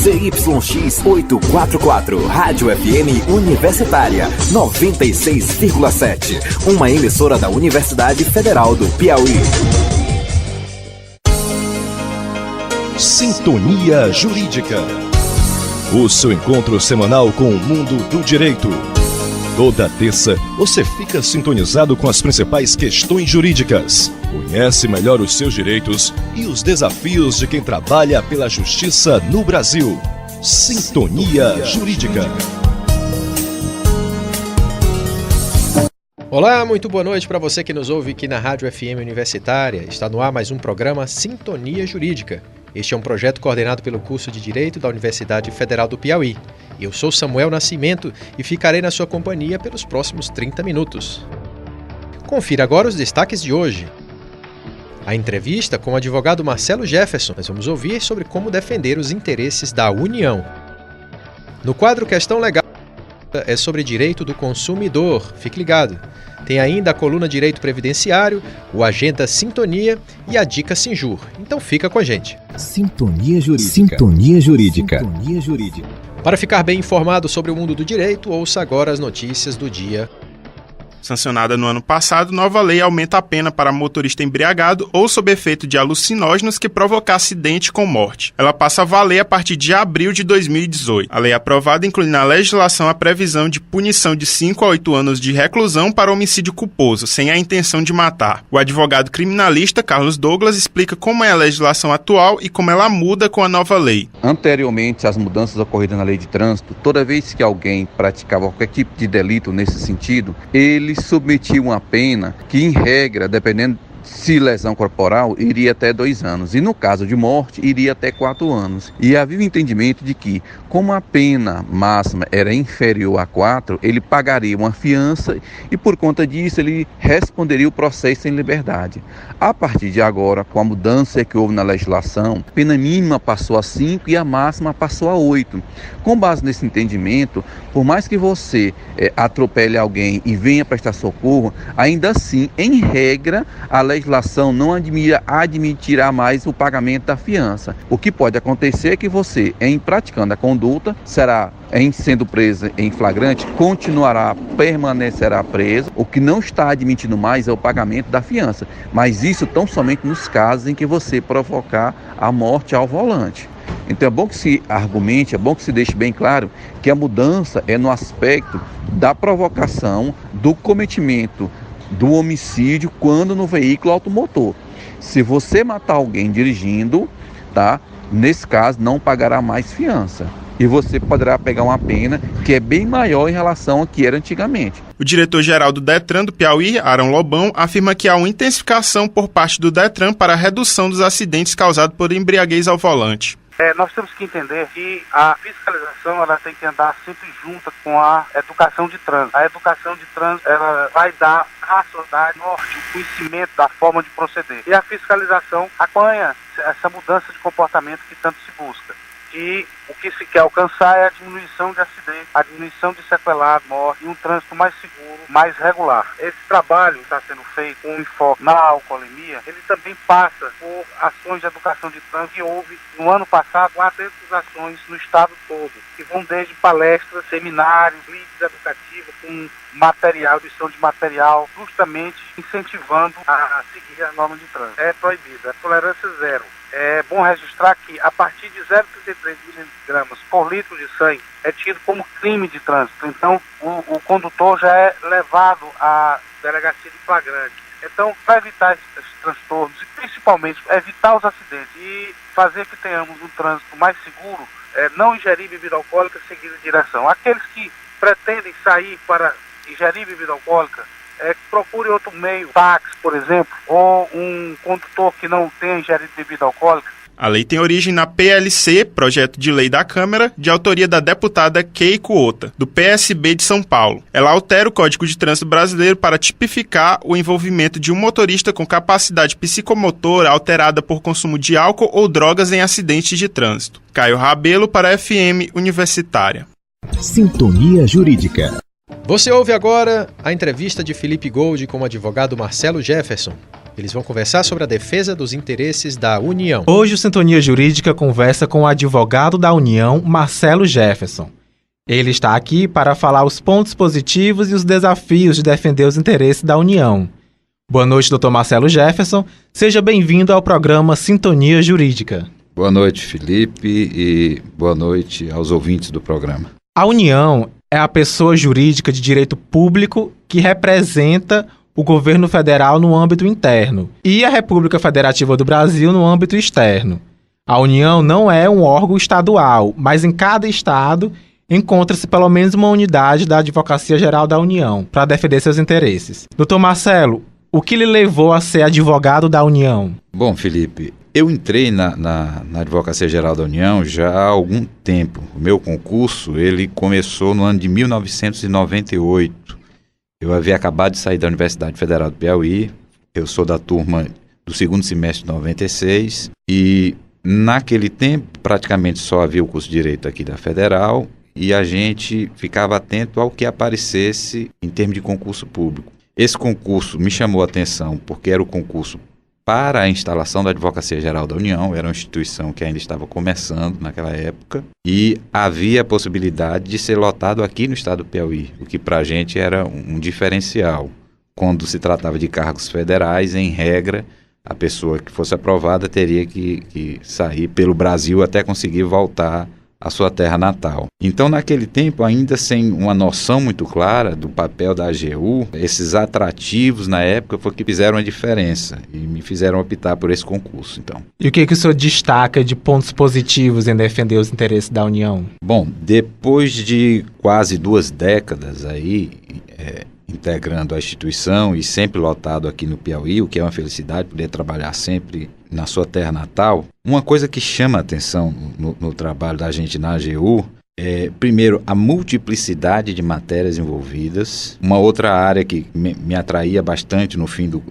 ZYX 844, Rádio FM Universitária 96,7. Uma emissora da Universidade Federal do Piauí. Sintonia Jurídica. O seu encontro semanal com o mundo do direito. Toda terça, você fica sintonizado com as principais questões jurídicas. Conhece melhor os seus direitos e os desafios de quem trabalha pela justiça no Brasil. Sintonia Jurídica. Olá, muito boa noite para você que nos ouve aqui na Rádio FM Universitária. Está no ar mais um programa Sintonia Jurídica. Este é um projeto coordenado pelo curso de Direito da Universidade Federal do Piauí. Eu sou Samuel Nascimento e ficarei na sua companhia pelos próximos 30 minutos. Confira agora os destaques de hoje. A entrevista com o advogado Marcelo Jefferson. Nós vamos ouvir sobre como defender os interesses da União. No quadro Questão Legal, é sobre direito do consumidor. Fique ligado. Tem ainda a coluna Direito Previdenciário, o Agenda Sintonia e a Dica Sinjur. Então fica com a gente. Sintonia Jurídica. Sintonia Jurídica. Sintonia Jurídica. Para ficar bem informado sobre o mundo do direito, ouça agora as notícias do dia. Sancionada no ano passado, nova lei aumenta a pena para motorista embriagado ou sob efeito de alucinógenos que provocar acidente com morte. Ela passa a valer a partir de abril de 2018. A lei aprovada inclui na legislação a previsão de punição de 5 a 8 anos de reclusão para homicídio culposo, sem a intenção de matar. O advogado criminalista Carlos Douglas explica como é a legislação atual e como ela muda com a nova lei. Anteriormente às mudanças ocorridas na lei de trânsito, toda vez que alguém praticava qualquer tipo de delito nesse sentido, ele submetia uma pena que, em regra, dependendo se lesão corporal, iria até 2 anos. E no caso de morte, iria até 4 anos. E havia o entendimento de que, como a pena máxima era inferior a 4, ele pagaria uma fiança e, por conta disso, ele responderia o processo em liberdade. A partir de agora, com a mudança que houve na legislação, a pena mínima passou a 5 e a máxima passou a 8. Com base nesse entendimento, por mais que você atropele alguém e venha prestar socorro, ainda assim, em regra, a legislação não admitirá mais o pagamento da fiança. O que pode acontecer é que você, em praticando a conduta, em sendo preso em flagrante, permanecerá preso. O que não está admitindo mais é o pagamento da fiança. Mas isso tão somente nos casos em que você provocar a morte ao volante. Então é bom que se argumente, é bom que se deixe bem claro que a mudança é no aspecto da provocação, do cometimento do homicídio quando no veículo automotor. Se você matar alguém dirigindo, nesse caso não pagará mais fiança. E você poderá pegar uma pena que é bem maior em relação ao que era antigamente. O diretor-geral do Detran do Piauí, Arão Lobão, afirma que há uma intensificação por parte do Detran para a redução dos acidentes causados por embriaguez ao volante. Nós temos que entender que a fiscalização ela tem que andar sempre junta com a educação de trânsito. A educação de trânsito ela vai dar à sociedade o conhecimento da forma de proceder. E a fiscalização acompanha essa mudança de comportamento que tanto se busca. E o que se quer alcançar é a diminuição de acidentes, a diminuição de sequelados, morte e um trânsito mais seguro, mais regular. Esse trabalho que está sendo feito com enfoque na alcoolemia, ele também passa por ações de educação de trânsito que houve no ano passado 400 ações no estado todo, que vão desde palestras, seminários, vídeos educativos com material, edição de material, justamente incentivando a seguir a norma de trânsito. É proibida, é tolerância zero. É bom registrar que a partir de 0,33 miligramas por litro de sangue é tido como crime de trânsito. Então, o condutor já é levado à delegacia de flagrante. Então, para evitar esses transtornos e principalmente evitar os acidentes e fazer que tenhamos um trânsito mais seguro, não ingerir bebida alcoólica seguindo direção. Aqueles que pretendem sair para ingerir bebida alcoólica, procure outro meio, táxi, por exemplo, ou um condutor que não tenha ingerido bebida alcoólica. A lei tem origem na PLC, projeto de lei da Câmara, de autoria da deputada Keiko Ota, do PSB de São Paulo. Ela altera o Código de Trânsito Brasileiro para tipificar o envolvimento de um motorista com capacidade psicomotora alterada por consumo de álcool ou drogas em acidentes de trânsito. Caio Rabelo para a FM Universitária. Sintonia Jurídica. Você ouve agora a entrevista de Felipe Gold com o advogado Marcelo Jefferson. Eles vão conversar sobre a defesa dos interesses da União. Hoje o Sintonia Jurídica conversa com o advogado da União, Marcelo Jefferson. Ele está aqui para falar os pontos positivos e os desafios de defender os interesses da União. Boa noite, Dr. Marcelo Jefferson. Seja bem-vindo ao programa Sintonia Jurídica. Boa noite, Felipe, e boa noite aos ouvintes do programa. A União é a pessoa jurídica de direito público que representa o governo federal no âmbito interno e a República Federativa do Brasil no âmbito externo. A União não é um órgão estadual, mas em cada estado encontra-se pelo menos uma unidade da Advocacia Geral da União para defender seus interesses. Doutor Marcelo, o que lhe levou a ser advogado da União? Bom, Felipe, eu entrei na Advocacia Geral da União já há algum tempo. O meu concurso ele começou no ano de 1998. Eu havia acabado de sair da Universidade Federal do Piauí, eu sou da turma do segundo semestre de 96 e naquele tempo praticamente só havia o curso de Direito aqui da Federal e a gente ficava atento ao que aparecesse em termos de concurso público. Esse concurso me chamou a atenção porque era o concurso para a instalação da Advocacia Geral da União, era uma instituição que ainda estava começando naquela época, e havia a possibilidade de ser lotado aqui no estado do Piauí, o que para a gente era um diferencial. Quando se tratava de cargos federais, em regra, a pessoa que fosse aprovada teria que sair pelo Brasil até conseguir voltar à sua terra natal. Então, naquele tempo, ainda sem uma noção muito clara do papel da AGU, esses atrativos na época foi que fizeram a diferença e me fizeram optar por esse concurso. Então. E o que o senhor destaca de pontos positivos em defender os interesses da União? Bom, depois de quase 2 décadas aí, integrando a instituição e sempre lotado aqui no Piauí, o que é uma felicidade poder trabalhar sempre na sua terra natal. Uma coisa que chama a atenção no trabalho da gente na AGU é, primeiro, a multiplicidade de matérias envolvidas. Uma outra área que me atraía bastante no fim do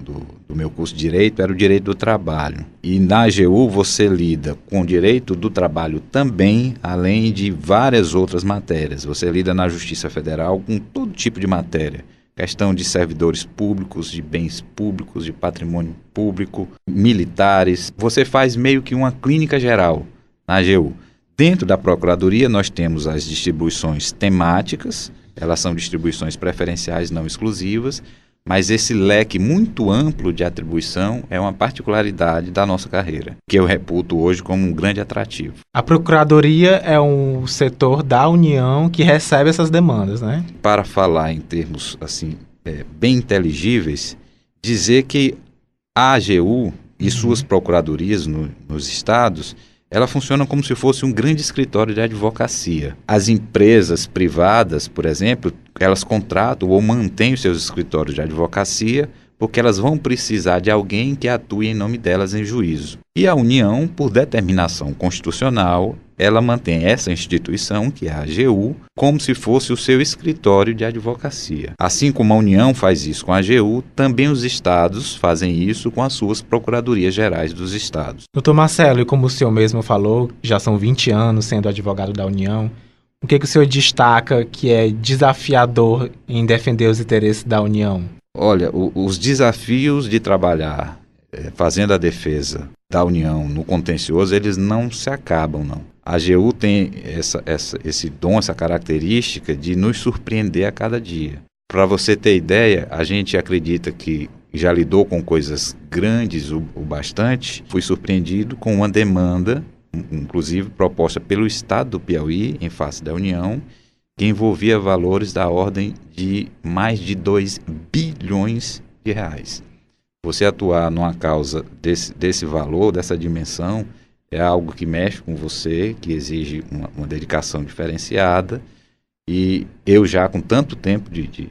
meu curso de Direito era o Direito do Trabalho. E na AGU você lida com o Direito do Trabalho também, além de várias outras matérias. Você lida na Justiça Federal com todo tipo de matéria. Questão de servidores públicos, de bens públicos, de patrimônio público, militares. Você faz meio que uma clínica geral na AGU. Dentro da Procuradoria nós temos as distribuições temáticas, elas são distribuições preferenciais não exclusivas, mas esse leque muito amplo de atribuição é uma particularidade da nossa carreira, que eu reputo hoje como um grande atrativo. A Procuradoria é um setor da União que recebe essas demandas, né? Para falar em termos assim, bem inteligíveis, dizer que a AGU e suas procuradorias nos estados, ela funciona como se fosse um grande escritório de advocacia. As empresas privadas, por exemplo, elas contratam ou mantêm os seus escritórios de advocacia porque elas vão precisar de alguém que atue em nome delas em juízo. E a União, por determinação constitucional, ela mantém essa instituição, que é a AGU, como se fosse o seu escritório de advocacia. Assim como a União faz isso com a AGU, também os estados fazem isso com as suas procuradorias gerais dos estados. Doutor Marcelo, e como o senhor mesmo falou, já são 20 anos sendo advogado da União, o que o senhor destaca que é desafiador em defender os interesses da União? Olha, os desafios de trabalhar fazendo a defesa da União no contencioso, eles não se acabam, não. A AGU tem esse dom, essa característica de nos surpreender a cada dia. Para você ter ideia, a gente acredita que já lidou com coisas grandes o bastante. Fui surpreendido com uma demanda, inclusive proposta pelo Estado do Piauí, em face da União, que envolvia valores da ordem de mais de 2 bilhões de reais. Você atuar numa causa desse valor, dessa dimensão, é algo que mexe com você, que exige uma dedicação diferenciada. E eu já com tanto tempo de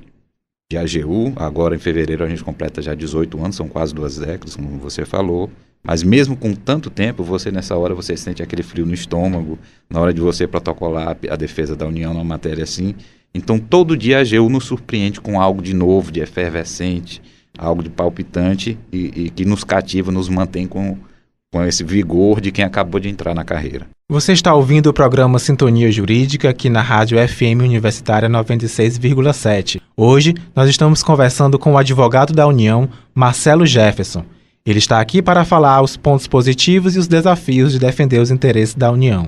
AGU, agora em fevereiro a gente completa já 18 anos, são quase 2 décadas, como você falou. Mas mesmo com tanto tempo, nessa hora você sente aquele frio no estômago, na hora de você protocolar a defesa da União numa matéria assim. Então todo dia a AGU nos surpreende com algo de novo, de efervescente, algo de palpitante e que nos cativa, nos mantém com esse vigor de quem acabou de entrar na carreira. Você está ouvindo o programa Sintonia Jurídica aqui na Rádio FM Universitária 96,7. Hoje nós estamos conversando com o advogado da União, Marcelo Jefferson. Ele está aqui para falar os pontos positivos e os desafios de defender os interesses da União.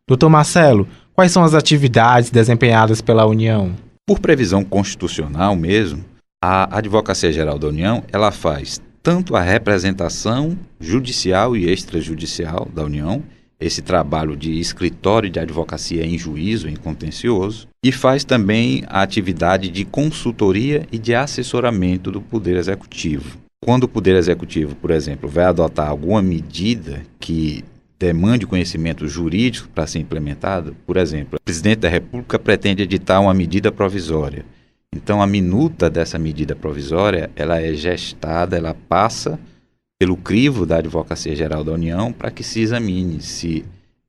Doutor Marcelo, quais são as atividades desempenhadas pela União? Por previsão constitucional mesmo, a Advocacia Geral da União, ela faz tanto a representação judicial e extrajudicial da União, esse trabalho de escritório de advocacia em juízo, em contencioso, e faz também a atividade de consultoria e de assessoramento do Poder Executivo. Quando o Poder Executivo, por exemplo, vai adotar alguma medida que demande conhecimento jurídico para ser implementado, por exemplo, o Presidente da República pretende editar uma medida provisória. Então, a minuta dessa medida provisória, ela é gestada, ela passa pelo crivo da Advocacia Geral da União para que se examine se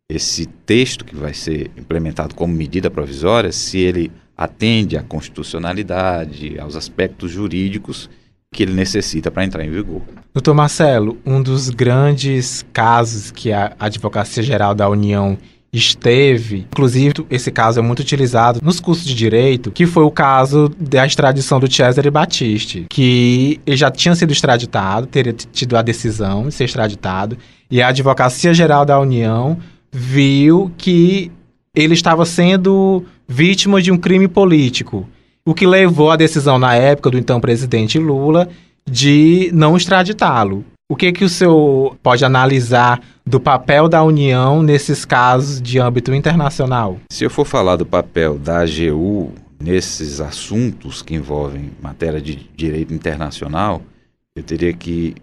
esse texto que vai ser implementado como medida provisória, se ele atende à constitucionalidade, aos aspectos jurídicos que ele necessita para entrar em vigor. Doutor Marcelo, um dos grandes casos que a Advocacia Geral da União esteve, inclusive esse caso é muito utilizado nos cursos de direito, que foi o caso da extradição do Cesare Battisti, que ele já tinha sido extraditado, teria tido a decisão de ser extraditado, e a Advocacia Geral da União viu que ele estava sendo vítima de um crime político, o que levou à decisão na época do então presidente Lula de não extraditá-lo. O que o senhor pode analisar do papel da União nesses casos de âmbito internacional? Se eu for falar do papel da AGU nesses assuntos que envolvem matéria de direito internacional, eu teria que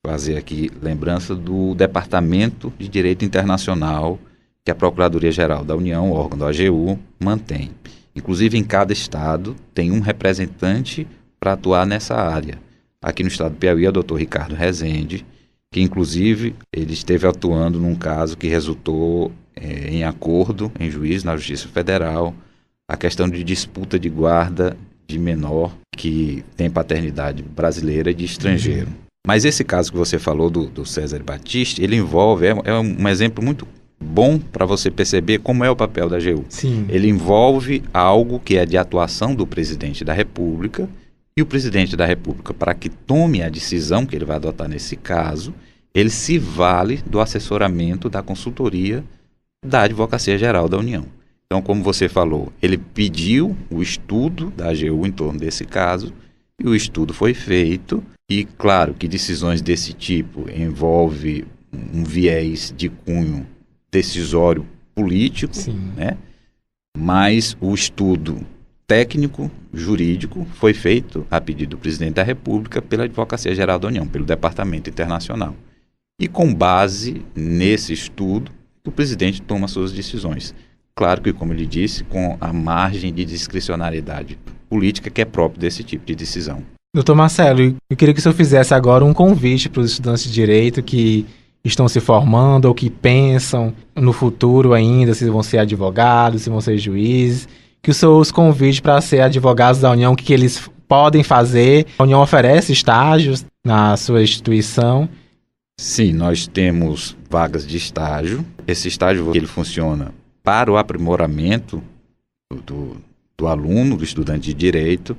fazer aqui lembrança do Departamento de Direito Internacional que a Procuradoria-Geral da União, órgão da AGU, mantém. Inclusive, em cada estado tem um representante para atuar nessa área. Aqui no estado do Piauí é o doutor Ricardo Rezende, que inclusive ele esteve atuando num caso que resultou em acordo em juízo na Justiça Federal, a questão de disputa de guarda de menor que tem paternidade brasileira e de estrangeiro. Mas esse caso que você falou do Cesare Battisti, ele envolve, é um exemplo muito bom para você perceber como é o papel da AGU. Sim. Ele envolve algo que é de atuação do presidente da República, e o presidente da República, para que tome a decisão que ele vai adotar nesse caso, ele se vale do assessoramento da consultoria da Advocacia Geral da União. Então, como você falou, ele pediu o estudo da AGU em torno desse caso, e o estudo foi feito, e claro que decisões desse tipo envolve um viés de cunho decisório político, né? Mas o estudo técnico, jurídico, foi feito a pedido do presidente da República pela Advocacia Geral da União, pelo Departamento Internacional. E com base nesse estudo, o presidente toma suas decisões. Claro que, como ele disse, com a margem de discricionariedade política que é próprio desse tipo de decisão. Doutor Marcelo, eu queria que o senhor fizesse agora um convite para os estudantes de direito que estão se formando ou que pensam no futuro ainda, se vão ser advogados, se vão ser juízes, que o senhor os convide para ser advogados da União, o que eles podem fazer. A União oferece estágios na sua instituição. Sim, nós temos vagas de estágio. Esse estágio ele funciona para o aprimoramento do aluno, do estudante de direito.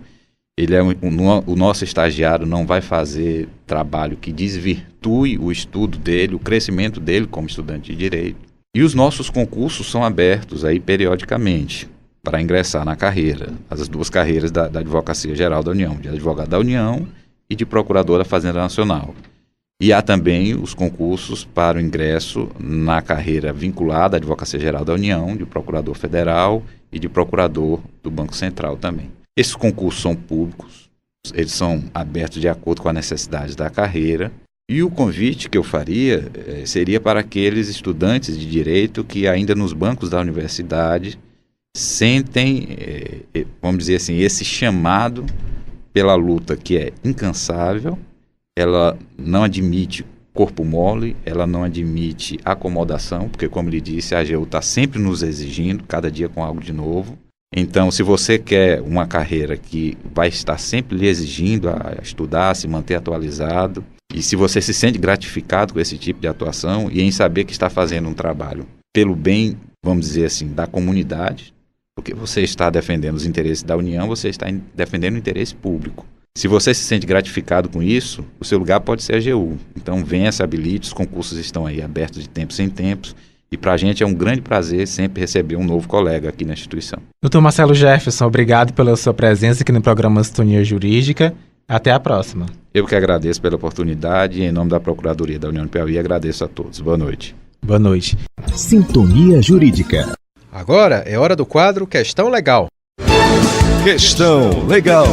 O nosso estagiário não vai fazer trabalho que desvirtue o estudo dele, o crescimento dele como estudante de direito. E os nossos concursos são abertos aí periodicamente para ingressar na carreira, as duas carreiras da Advocacia Geral da União, de advogado da União e de procurador da Fazenda Nacional. E há também os concursos para o ingresso na carreira vinculada à Advocacia Geral da União, de procurador federal e de procurador do Banco Central também. Esses concursos são públicos, eles são abertos de acordo com a necessidade da carreira. E o convite que eu faria seria para aqueles estudantes de direito que ainda nos bancos da universidade sentem, vamos dizer assim, esse chamado pela luta que é incansável. Ela não admite corpo mole, ela não admite acomodação, porque, como ele disse, a AGU está sempre nos exigindo, cada dia com algo de novo. Então, se você quer uma carreira que vai estar sempre lhe exigindo a estudar, a se manter atualizado, e se você se sente gratificado com esse tipo de atuação e em saber que está fazendo um trabalho pelo bem, vamos dizer assim, da comunidade, porque você está defendendo os interesses da União, você está defendendo o interesse público. Se você se sente gratificado com isso, o seu lugar pode ser a AGU. Então venha, se habilite, os concursos estão aí abertos de tempos em tempos. E para a gente é um grande prazer sempre receber um novo colega aqui na instituição. Dr. Marcelo Jefferson, obrigado pela sua presença aqui no programa Sintonia Jurídica. Até a próxima. Eu que agradeço pela oportunidade e em nome da Procuradoria da União do Piauí agradeço a todos. Boa noite. Boa noite. Sintonia Jurídica. Agora é hora do quadro Questão Legal. Questão Legal.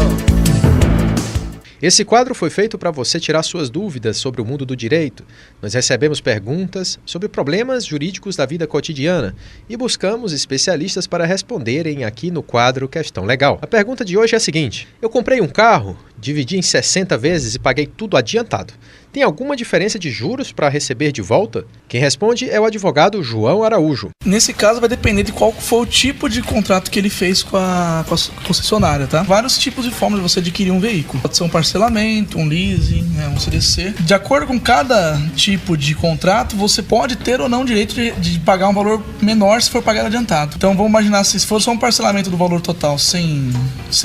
Esse quadro foi feito para você tirar suas dúvidas sobre o mundo do direito. Nós recebemos perguntas sobre problemas jurídicos da vida cotidiana e buscamos especialistas para responderem aqui no quadro Questão Legal. A pergunta de hoje é a seguinte: eu comprei um carro, dividi em 60 vezes e paguei tudo adiantado. Tem alguma diferença de juros para receber de volta? Quem responde é o advogado João Araújo. Nesse caso vai depender de qual foi o tipo de contrato que ele fez com a concessionária, tá? Vários tipos de formas de você adquirir um veículo. Pode ser um parcelamento, um leasing, um CDC. De acordo com cada tipo de contrato, você pode ter ou não direito de pagar um valor menor se for pagar adiantado. Então vamos imaginar se for só um parcelamento do valor total sem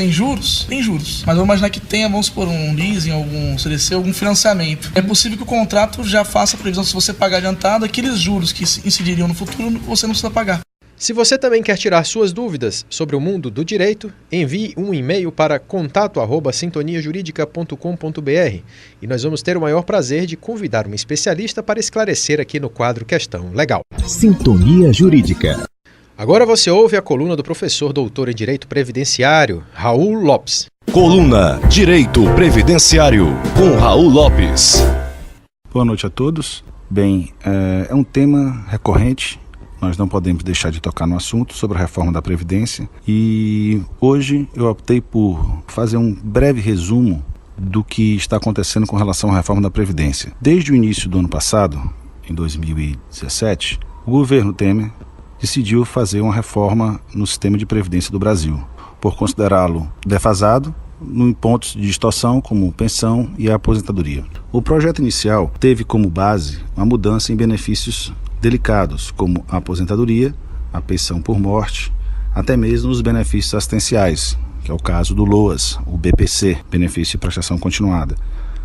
juros, tem juros. Mas vamos imaginar que tenha, vamos supor, um leasing, algum CDC, algum financiamento. É possível que o contrato já faça a previsão, se você pagar adiantado, aqueles juros que incidiriam no futuro, você não precisa pagar. Se você também quer tirar suas dúvidas sobre o mundo do direito, envie um e-mail para contato@sintoniajuridica.com.br e nós vamos ter o maior prazer de convidar um especialista para esclarecer aqui no quadro Questão Legal. Sintonia Jurídica. Agora você ouve a coluna do professor doutor em Direito Previdenciário, Raul Lopes. Coluna Direito Previdenciário, com Raul Lopes. Boa noite a todos. Bem, é um tema recorrente, nós não podemos deixar de tocar no assunto sobre a reforma da Previdência e hoje eu optei por fazer um breve resumo do que está acontecendo com relação à reforma da Previdência. Desde o início do ano passado, em 2017, o governo Temer decidiu fazer uma reforma no sistema de previdência do Brasil, por considerá-lo defasado em pontos de distorção como pensão e a aposentadoria. O projeto inicial teve como base uma mudança em benefícios delicados, como a aposentadoria, a pensão por morte, até mesmo os benefícios assistenciais, que é o caso do LOAS, o BPC, benefício de prestação continuada,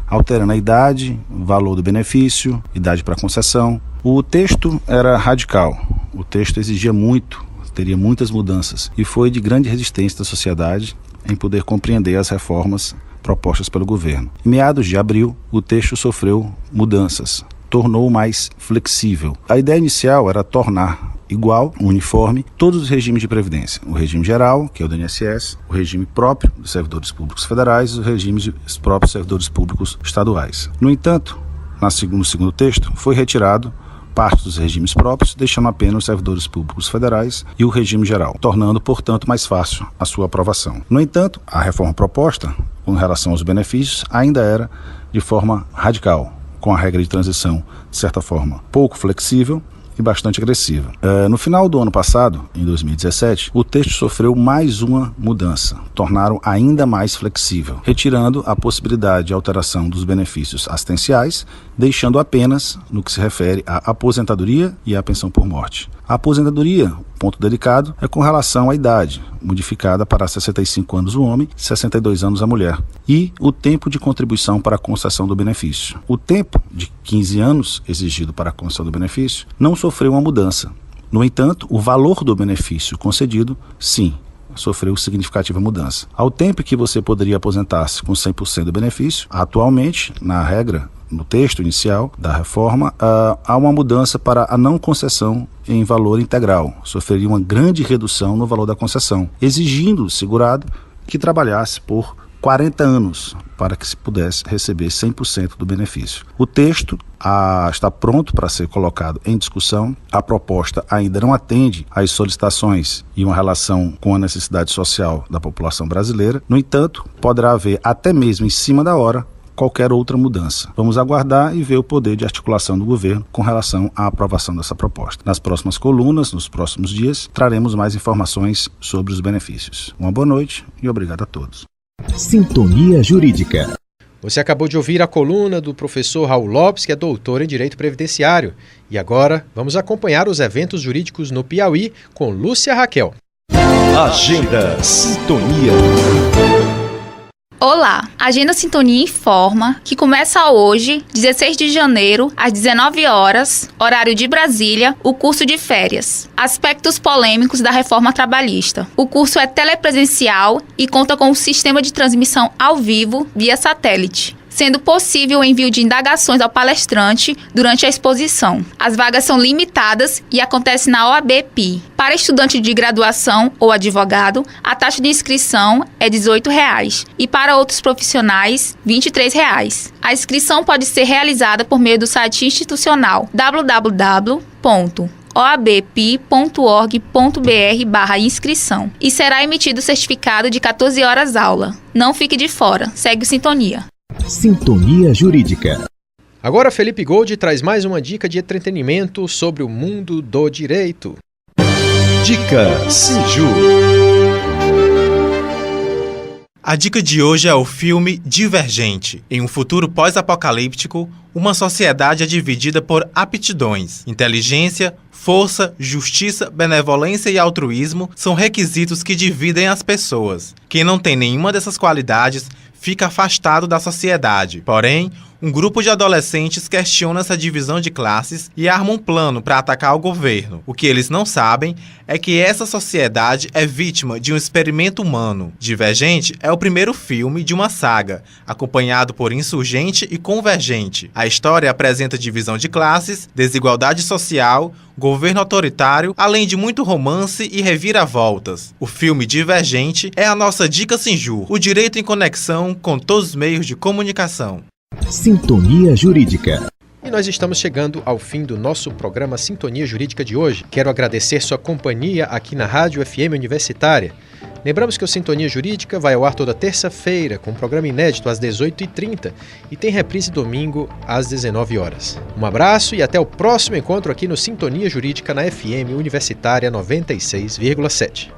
alterando a idade, o valor do benefício, idade para concessão. O texto era radical, o texto exigia muito, teria muitas mudanças e foi de grande resistência da sociedade em poder compreender as reformas propostas pelo governo. Em meados de abril, o texto sofreu mudanças, tornou mais flexível. A ideia inicial era tornar igual, uniforme, todos os regimes de previdência. O regime geral, que é o do INSS, o regime próprio dos servidores públicos federais e os regimes dos próprios servidores públicos estaduais. No entanto, no segundo texto, foi retirado parte dos regimes próprios, deixando apenas os servidores públicos federais e o regime geral, tornando, portanto, mais fácil a sua aprovação. No entanto, a reforma proposta, com relação aos benefícios, ainda era de forma radical, com a regra de transição, de certa forma, pouco flexível e bastante agressiva. No final do ano passado, em 2017, o texto sofreu mais uma mudança, tornaram ainda mais flexível, retirando a possibilidade de alteração dos benefícios assistenciais, deixando apenas no que se refere à aposentadoria e à pensão por morte. A aposentadoria, ponto delicado, é com relação à idade, modificada para 65 anos o homem, 62 anos a mulher, e o tempo de contribuição para a concessão do benefício. O tempo de 15 anos exigido para a concessão do benefício não sofreu uma mudança. No entanto, o valor do benefício concedido, sim, sofreu significativa mudança. Ao tempo que você poderia aposentar-se com 100% do benefício, atualmente, na regra, no texto inicial da reforma, há uma mudança para a não concessão em valor integral. Sofreria uma grande redução no valor da concessão, exigindo do segurado que trabalhasse por 40 anos para que se pudesse receber 100% do benefício. O texto está pronto para ser colocado em discussão. A proposta ainda não atende às solicitações e uma relação com a necessidade social da população brasileira. No entanto, poderá haver até mesmo em cima da hora qualquer outra mudança. Vamos aguardar e ver o poder de articulação do governo com relação à aprovação dessa proposta. Nas próximas colunas, nos próximos dias, traremos mais informações sobre os benefícios. Uma boa noite e obrigado a todos. Sintonia Jurídica. Você acabou de ouvir a coluna do professor Raul Lopes, que é doutor em Direito Previdenciário. E agora, vamos acompanhar os eventos jurídicos no Piauí com Lúcia Raquel. Agenda Sintonia. Olá, a Agenda Sintonia informa que começa hoje, 16 de janeiro, às 19 horas, horário de Brasília, o curso de férias. Aspectos polêmicos da reforma trabalhista. O curso é telepresencial e conta com um sistema de transmissão ao vivo via satélite, sendo possível o envio de indagações ao palestrante durante a exposição. As vagas são limitadas e acontecem na OAB-PI. Para estudante de graduação ou advogado, a taxa de inscrição é R$ 18,00 e para outros profissionais, R$ 23,00. A inscrição pode ser realizada por meio do site institucional www.oabpi.org.br/inscrição e será emitido o certificado de 14 horas aula. Não fique de fora, segue o Sintonia. Sintonia Jurídica. Agora Felipe Gold traz mais uma dica de entretenimento sobre o mundo do direito. Dica Sinju. A dica de hoje é o filme Divergente. Em um futuro pós-apocalíptico, uma sociedade é dividida por aptidões. Inteligência, força, justiça, benevolência e altruísmo são requisitos que dividem as pessoas. Quem não tem nenhuma dessas qualidades fica afastado da sociedade. Porém, um grupo de adolescentes questiona essa divisão de classes e arma um plano para atacar o governo. O que eles não sabem é que essa sociedade é vítima de um experimento humano. Divergente é o primeiro filme de uma saga, acompanhado por Insurgente e Convergente. A história apresenta divisão de classes, desigualdade social, governo autoritário, além de muito romance e reviravoltas. O filme Divergente é a nossa dica Sinju, o direito em conexão com todos os meios de comunicação. Sintonia Jurídica. E nós estamos chegando ao fim do nosso programa Sintonia Jurídica de hoje. Quero agradecer sua companhia aqui na Rádio FM Universitária. Lembramos que o Sintonia Jurídica vai ao ar toda terça-feira, com um programa inédito às 18h30 e tem reprise domingo às 19 horas. Um abraço e até o próximo encontro aqui no Sintonia Jurídica na FM Universitária 96,7.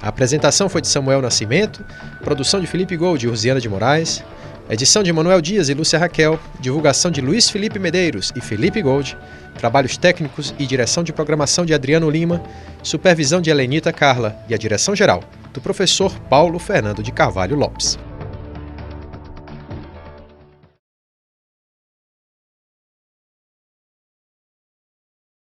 A apresentação foi de Samuel Nascimento, produção de Felipe Gold e Rosiana de Moraes, edição de Manuel Dias e Lúcia Raquel, divulgação de Luiz Felipe Medeiros e Felipe Gold, trabalhos técnicos e direção de programação de Adriano Lima, supervisão de Helenita Carla e a direção geral do professor Paulo Fernando de Carvalho Lopes.